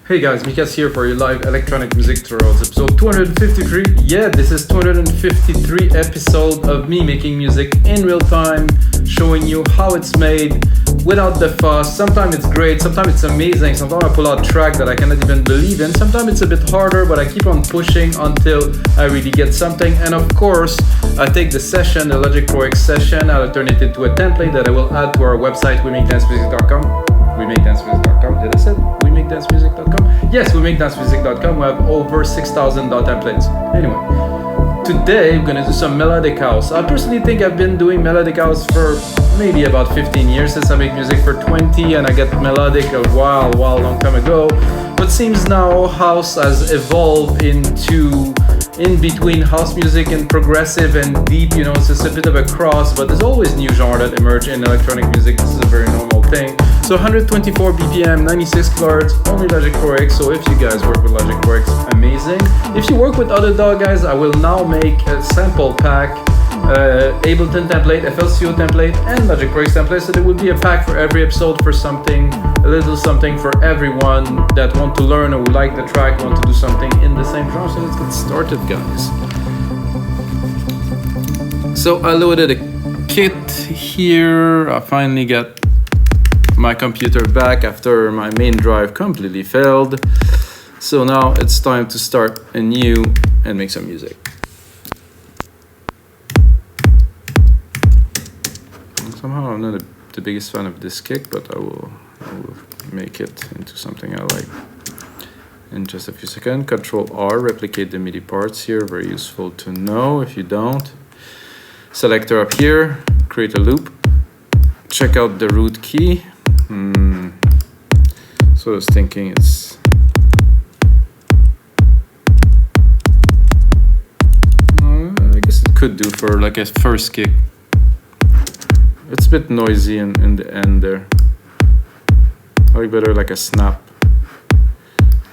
Hey guys, Mikas here for your live electronic music tutorials, episode 253. Yeah, this is 253 episode of me making music in real time, showing you how it's made without the fuss. Sometimes it's great, sometimes it's amazing, sometimes I pull out a track that I cannot even believe in. Sometimes it's a bit harder, but I keep on pushing until I really get something. And of course, I take the session, the Logic Pro X session, I'll turn it into a template that I will add to our website, wemakedancemusic.com. WeMakeDanceMusic.com. Did I say WeMakeDanceMusic.com? Yes, WeMakeDanceMusic.com. We have over 6,000 templates. Anyway, today we're gonna do some melodic house. I personally think I've been doing melodic house for maybe about 15 years since I make music for 20, and I got melodic a long time ago. But seems now house has evolved into in between house music and progressive and deep, it's just a bit of a cross, but there's always new genre that emerge in electronic music. This is a very normal thing. So 124 BPM, 96 kHz, only Logic Pro X. So if you guys work with Logic Pro X, amazing. If you work with other DAW guys, I will now make a sample pack, Ableton template, FLCO template, and Logic Pro X template. So there will be a pack for every episode for something, a little something for everyone that want to learn or who like the track, want to do something in the same genre. So let's get started, guys. So I loaded a kit here. I finally got my computer back after my main drive completely failed. So now it's time to start anew and make some music. Somehow I'm not the biggest fan of this kick, but I will make it into something I like in just a few seconds. Control R, replicate the MIDI parts here, very useful to know if you don't. Selector up here, create a loop, check out the root key. So I was thinking it's I guess it could do for like a first kick. It's a bit noisy in the end there. I like better like a snap,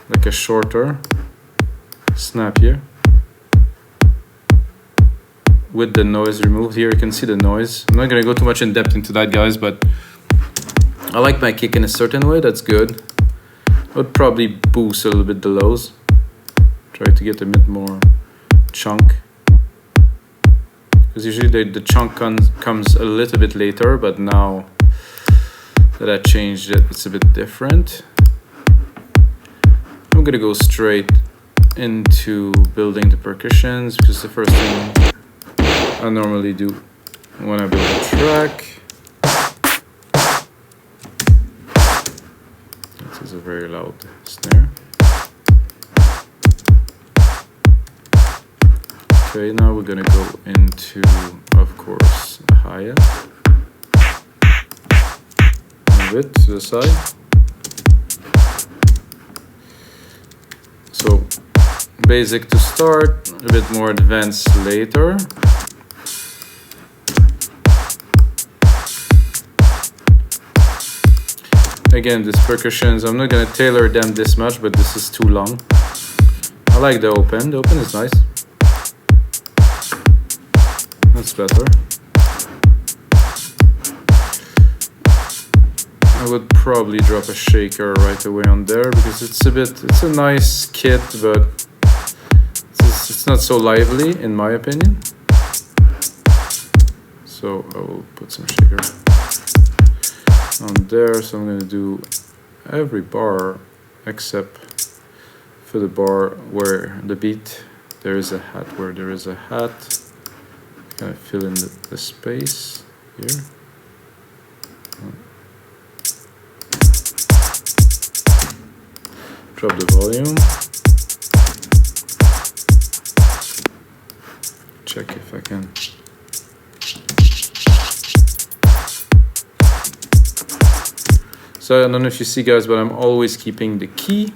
like a shorter snap here with the noise removed. Here you can see the noise. I'm not gonna go too much in depth into that, guys, but I like my kick in a certain way. That's good. I would probably boost a little bit the lows, try to get a bit more chunk, because usually the chunk comes a little bit later, but now that I changed it, it's a bit different. I'm gonna go straight into building the percussions, because the first thing I normally do when I build a track. This is a very loud snare. Okay, now we're gonna go into, of course, a hi-hat. Move it to the side. So, basic to start, a bit more advanced later. Again, these percussions, I'm not gonna tailor them this much, but this is too long. I like the open is nice. That's better. I would probably drop a shaker right away on there, because it's a nice kit, but it's not so lively in my opinion. So I will put some shaker on there. So I'm going to do every bar except for the bar where the beat there is a hat, where there is a hat. Kind of fill in the space here. Drop the volume. Check if I can. So I don't know if you see, guys, but I'm always keeping the key.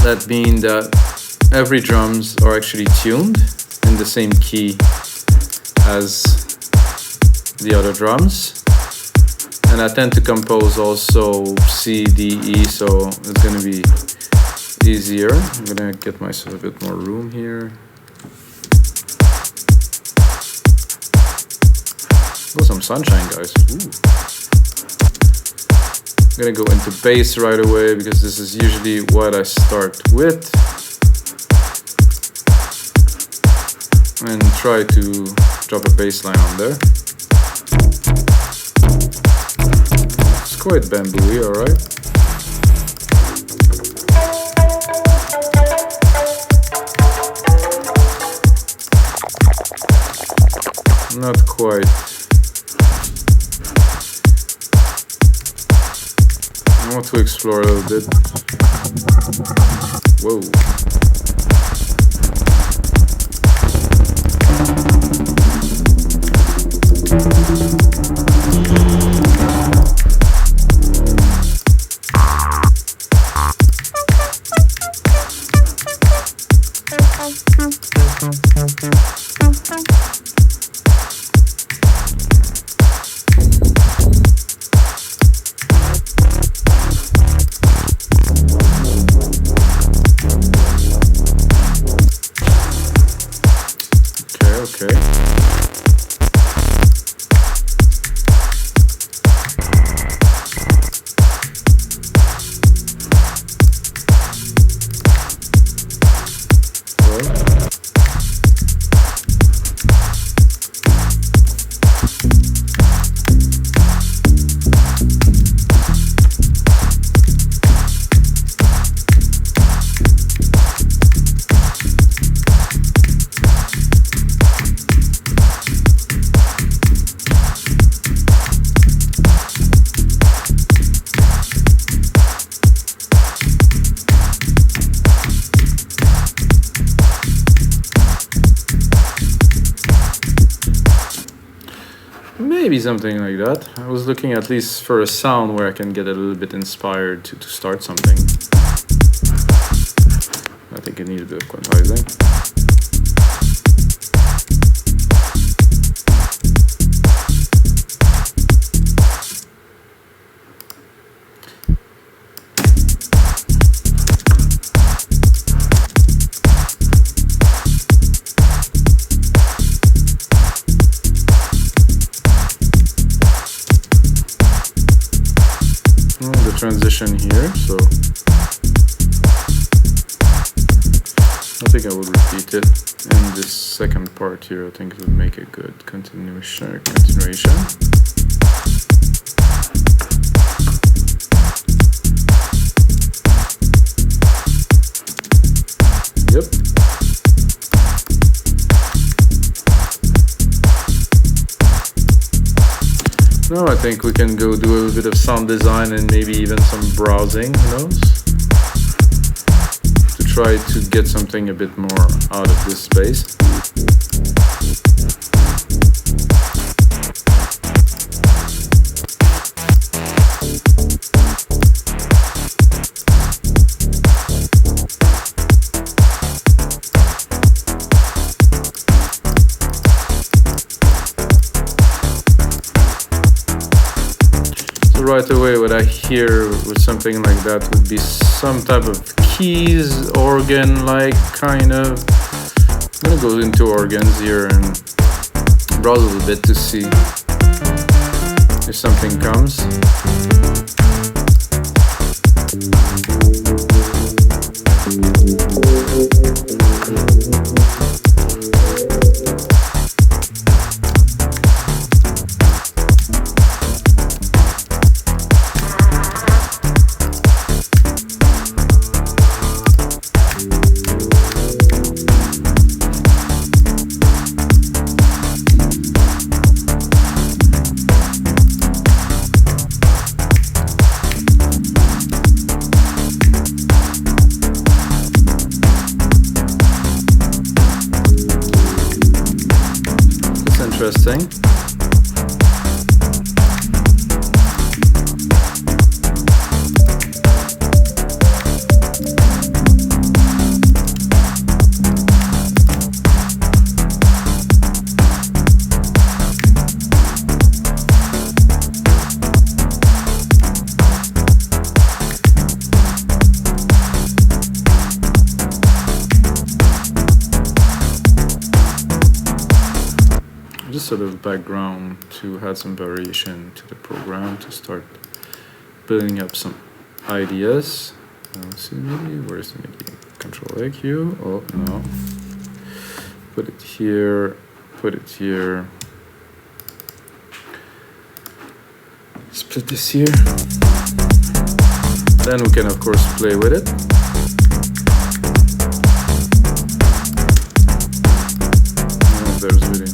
That means that every drums are actually tuned in the same key as the other drums. And I tend to compose also C, D, E, so it's going to be easier. I'm going to get myself a bit more room here. Oh, some sunshine, guys. Ooh. I'm gonna go into bass right away because this is usually what I start with. And try to drop a bass line on there. It's quite bamboo-y, alright. Not quite. I want to explore a little bit. Whoa. Okay. Maybe something like that. I was looking at least for a sound where I can get a little bit inspired to start something. I think it needs a bit of quantizing. Transition here, so I think I will repeat it in this second part here. I think it would make a good continuation. Yep. No, I think we can go do a little bit of sound design and maybe even some browsing, who knows? To try to get something a bit more out of this space. Right away, what I hear with something like that would be some type of keys, organ-like kind of. I'm gonna go into organs here and browse a little bit to see if something comes. Interesting. Just sort of background to add some variation to the program to start building up some ideas. Let's see, MIDI. Where's the MIDI? Control AQ. Oh no. Put it here. Put it here. Split this here. Then we can of course play with it. Oh, there's really.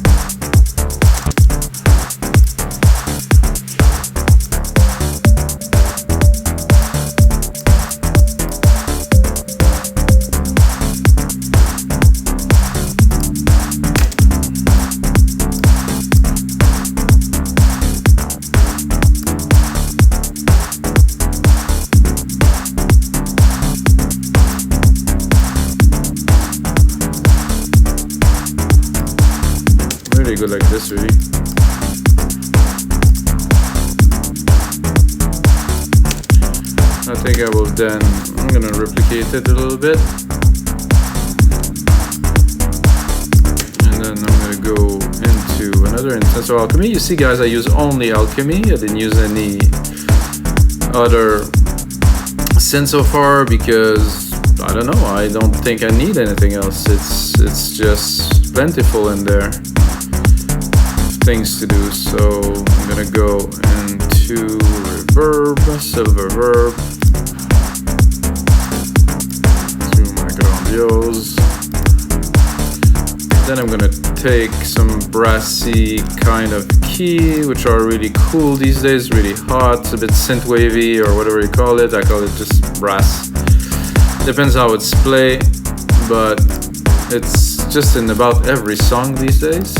Go like this really. I think I will then, I'm gonna replicate it a little bit. And then I'm gonna go into another instance of Alchemy. You see guys, I use only Alchemy. I didn't use any other synth so far because I don't know, I don't think I need anything else. It's just plentiful in there. Things to do, so I'm gonna go into reverb, silver verb, to my grandiose. Then I'm gonna take some brassy kind of key, which are really cool these days, really hot, a bit synth wavy or whatever you call it. I call it just brass. Depends how it's played, but it's just in about every song these days.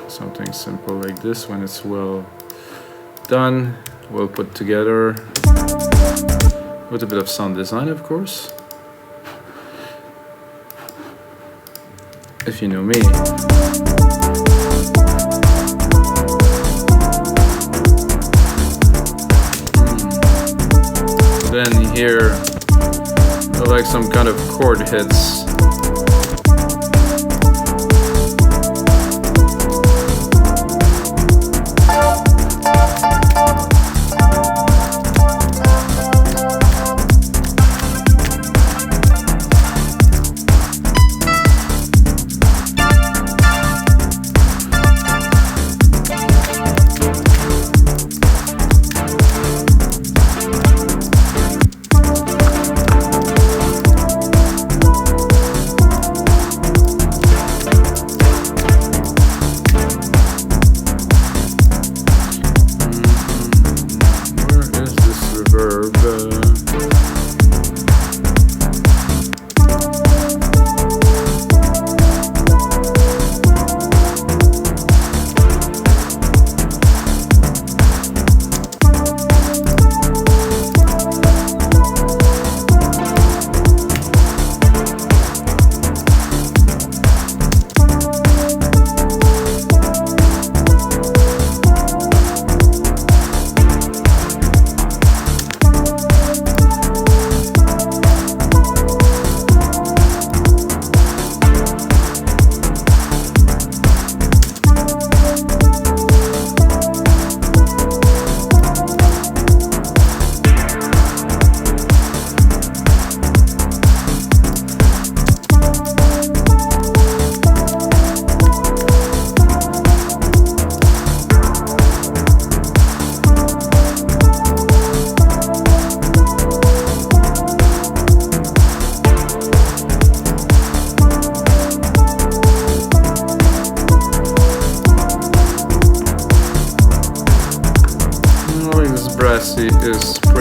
Something simple like this when it's well done, well put together, with a bit of sound design of course, if you know me. Then here I like some kind of chord hits.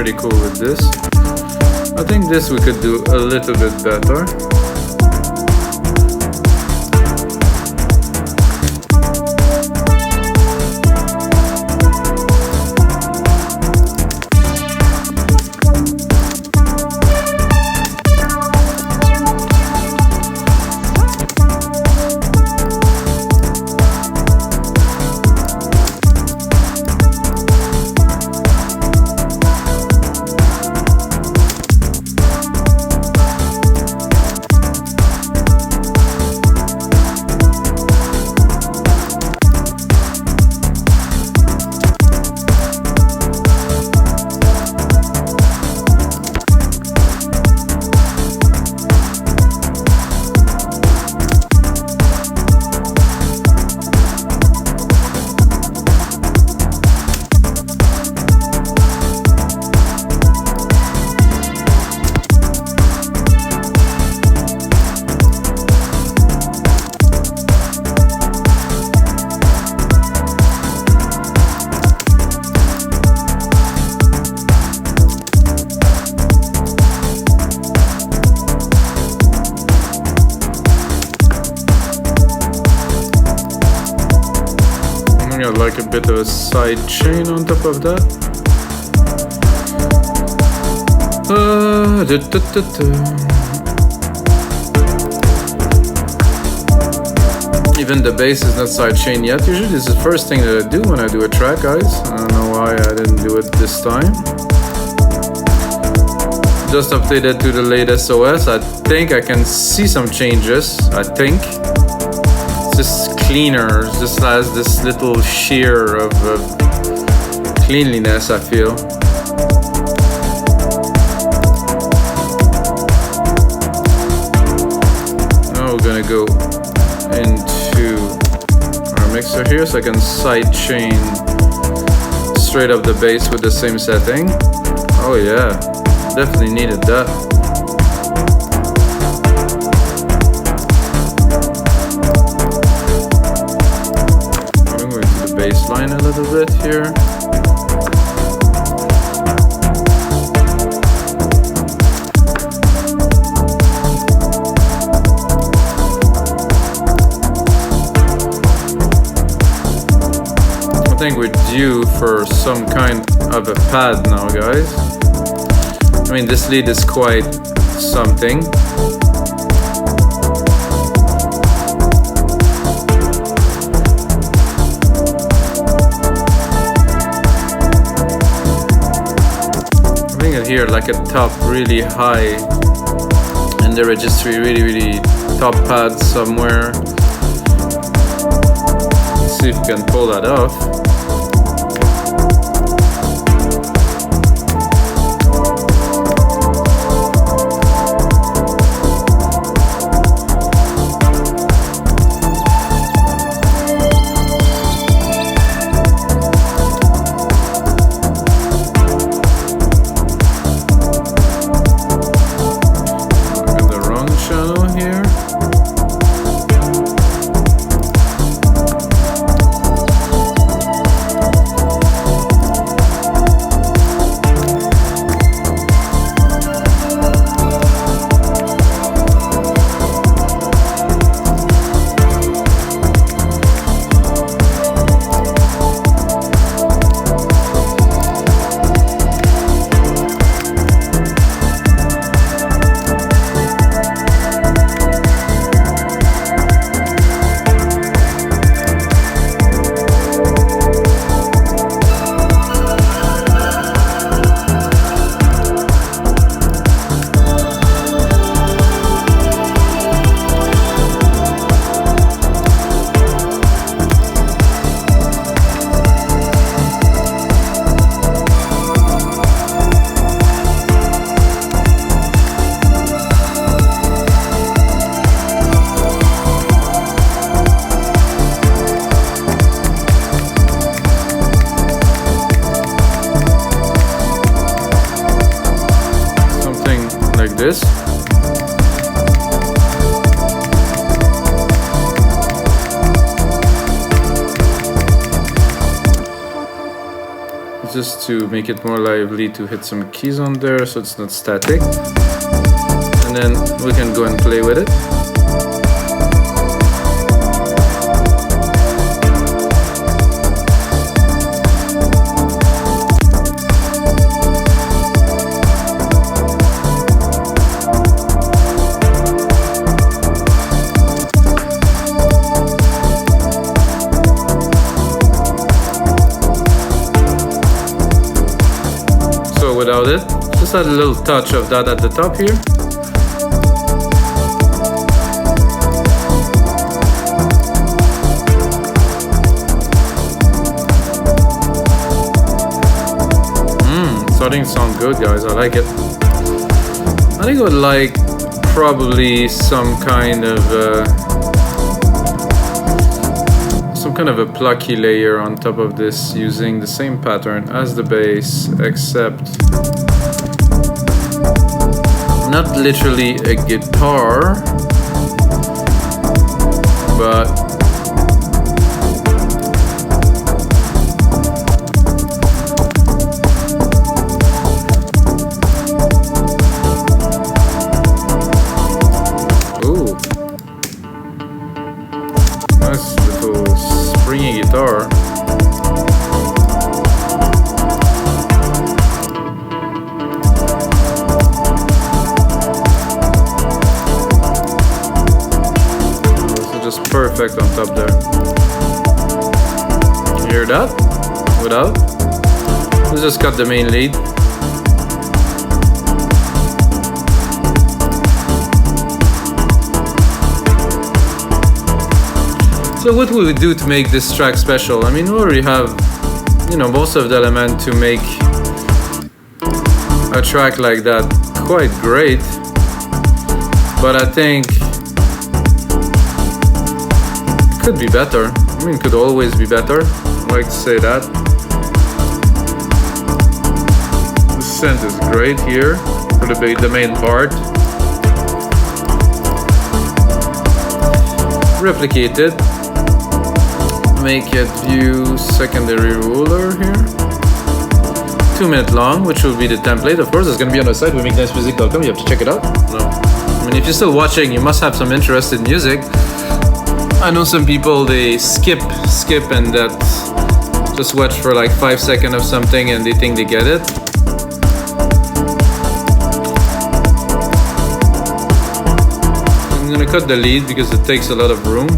pretty cool with this. I think this we could do a little bit better. Like a bit of a side chain on top of that. Even the bass is not side chain yet. Usually this is the first thing that I do when I do a track, guys. I don't know why I didn't do it this time. Just updated to the latest OS. I think I can see some changes. I think. Just cleaner, just has this little sheer of cleanliness, I feel. Now we're gonna go into our mixer here so I can side chain straight up the bass with the same setting. Oh yeah, definitely needed that. Bassline a little bit here. I think we're due for some kind of a pad now, guys. I mean, this lead is quite something. Here like a top really high in the registry, really top pad somewhere. Let's see if we can pull that off. just to make it more lively, to hit some keys on there so it's not static. And then we can go and play with it. Without it, just add a little touch of that at the top here. Starting to sound good, guys. I like it. I think I would like probably some kind of a plucky layer on top of this using the same pattern as the bass, except not literally a guitar, but guitar. So just perfect on top there. You hear that? Without? Let's just cut the main lead. So what would we do to make this track special? I mean, we already have, most of the elements to make a track like that quite great. But I think it could be better. I mean, it could always be better. I like to say that. The synth is great here for the main part. Replicate it. Make it view secondary ruler here. 2 minutes long, which will be the template. Of course, it's going to be on the site, wemakeNiceMusic.com. You have to check it out. No. I mean, if you're still watching, you must have some interest in music. I know some people, they skip and that just watch for like 5 seconds of something and they think they get it. I'm going to cut the lead because it takes a lot of room.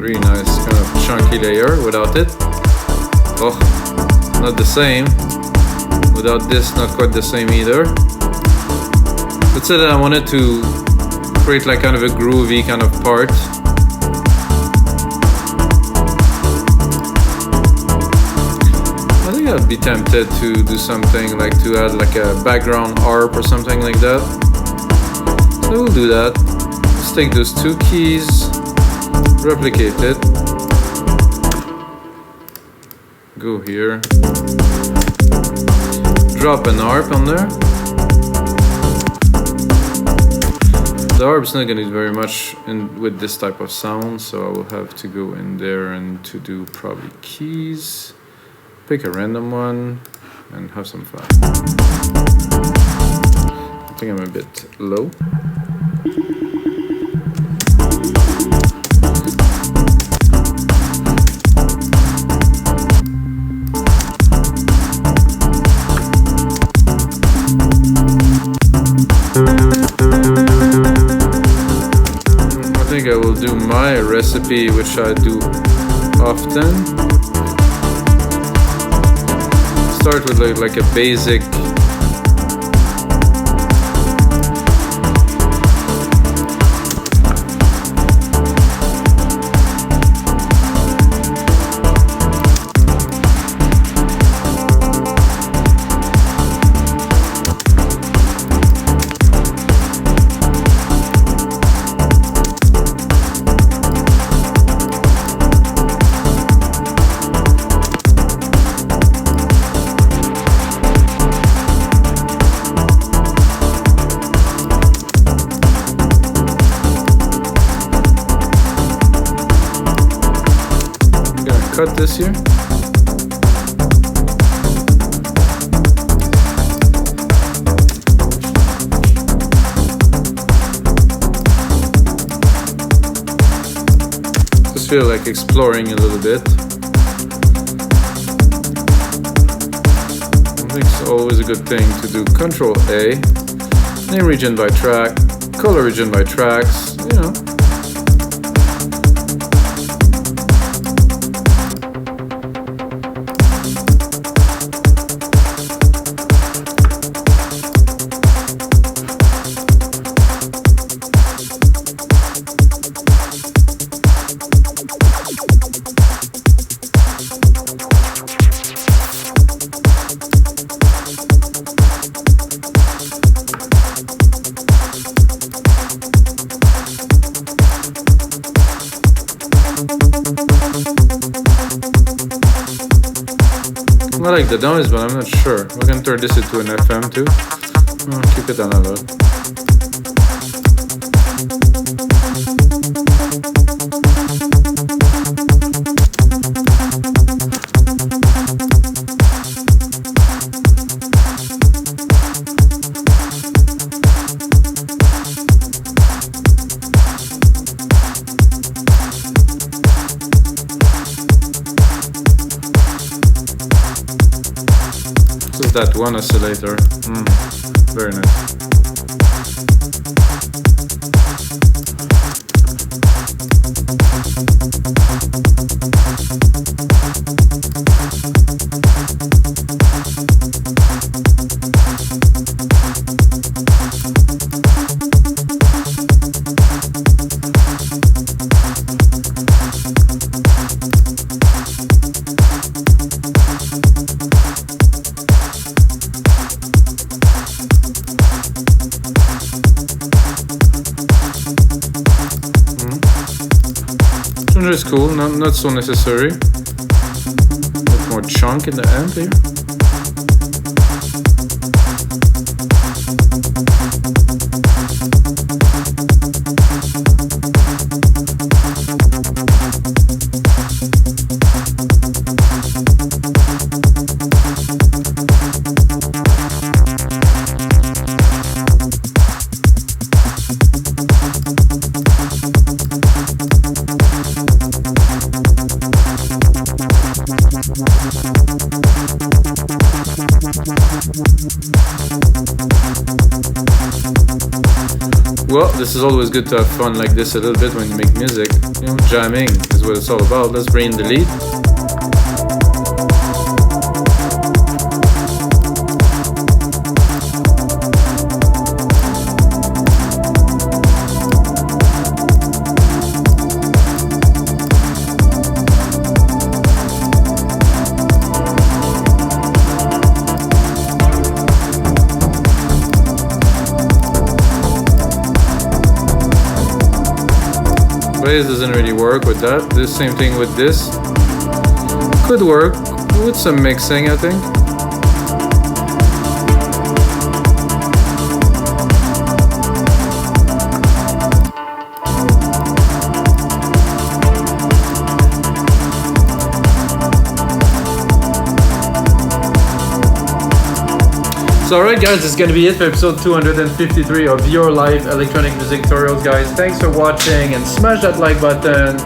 Really nice kind of chunky layer without it. Oh, not the same. Without this, not quite the same either. Let's say that I wanted to create like kind of a groovy kind of part. I think I'd be tempted to do something like to add like a background harp or something like that. So we'll do that. Let's take those 2 keys. Replicate it. Go here. Drop an harp on there. The harp's not going to do very much with this type of sound, so I will have to go in there and to do probably keys. Pick a random one and have some fun. I think I'm a bit low. I will do my recipe, which I do often. Start with like a basic with this here. Just feel like exploring a little bit. I think it's always a good thing to do Control A, name region by track, color region by tracks, you know. I like the noise, but I'm not sure. We can turn this into an FM too. Keep it on a low. That one oscillator. Very nice. Is cool, not so necessary. A bit more chunk in the end here. Well, this is always good to have fun like this a little bit when you make music. You know, jamming is what it's all about. Let's bring in the lead. Bass doesn't really work with that. The same thing with this. Could work with some mixing, I think. So alright guys, this is going to be it for episode 253 of your live electronic music tutorials, guys. Thanks for watching and smash that like button,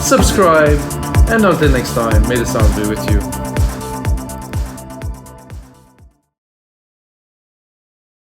subscribe, and until next time, may the sound be with you.